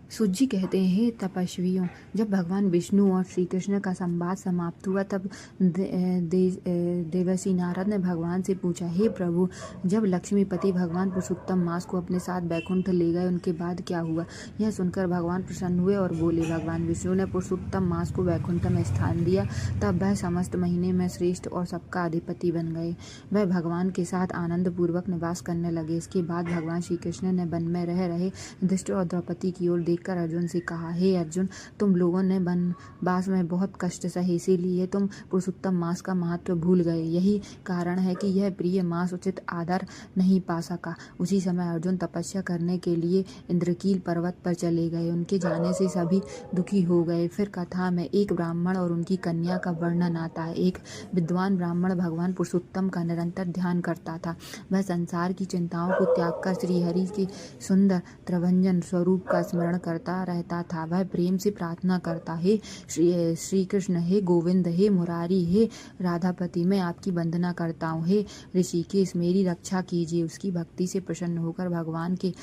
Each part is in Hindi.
सूत जी कहते हैं, हे तपस्वियों, जब भगवान विष्णु और श्री कृष्ण का संवाद समाप्त हुआ तब देवर्षि नारद ने भगवान से पूछा, हे प्रभु, जब लक्ष्मीपति भगवान पुरुषोत्तम मास को अपने साथ बैकुंठ ले गए उनके बाद क्या हुआ? यह सुनकर भगवान प्रसन्न हुए और बोले, भगवान विष्णु ने पुरुषोत्तम मास को बैकुंठ में स्थान दिया, तब वह समस्त महीने में श्रेष्ठ और सबका अधिपति बन गए। वह भगवान के साथ आनंद पूर्वक निवास करने लगे। इसके बाद भगवान श्री कृष्ण ने वन में रह रहे युधिष्ठिर और द्रौपदी की ओर देखकर अर्जुन से कहा, हे अर्जुन, तुम लोगों ने वनवास में बहुत कष्ट सहे, इसीलिए तुम पुरुषोत्तम मास का महत्व भूल गए। यही कारण है कि यह प्रिय मास उचित आदर नहीं पा सका। उसी समय अर्जुन तपस्या करने के लिए इंद्रकील पर्वत पर चले गए। उनके जाने से सभी दुखी हो गए। फिर कथा में एक ब्राह्मण और उनकी कन्या का वर्णन आता है। एक विद्वान ब्राह्मण भगवान पुरुषोत्तम का निरंतर ध्यान करता था। वह संसार की चिंताओं को त्याग कर श्रीहरि के सुंदर त्रिभंजन स्वरूप का स्मरण करता रहता था। वह प्रेम से प्रार्थना करता, हे श्री कृष्ण, हे गोविंद, हे मुरारी, हे राधापति, मैं आपकी वंदना करता हूँ। हे ऋषिकेश, मेरी रक्षा कीजिए। उसकी भक्ति से प्रसन्न होकर भगवान के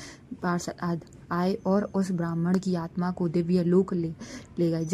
पास आए और उस ब्राह्मण की आत्मा को दिव्य लोक ले गए।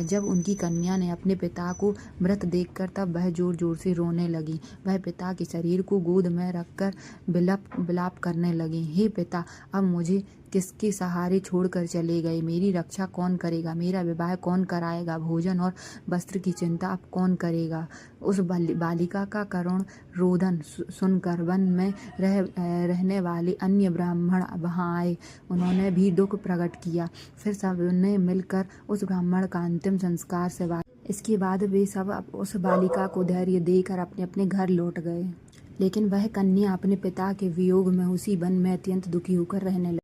जब उनकी कन्या ने अपने पिता को मृत देखकर तब वह जोर जोर से रोने लगी। वह पिता के शरीर को गोद में रखकर विलाप करने लगी, हे पिता, अब मुझे किसके सहारे छोड़कर चले गए? मेरी रक्षा कौन करेगा? मेरा विवाह कौन कराएगा? भोजन और वस्त्र की चिंता अब कौन करेगा? उस बालिका का करुण रोदन सुनकर वन में रहने वाले अन्य ब्राह्मण वहां आए। उन्होंने भी दुख प्रकट किया। फिर सबने मिलकर उस ब्राह्मण का अंतिम संस्कार से इसके बाद वे सब उस बालिका को धैर्य देकर अपने अपने घर लौट गए। लेकिन वह कन्या अपने पिता के वियोग में उसी वन में अत्यंत दुखी होकर रहने लगी।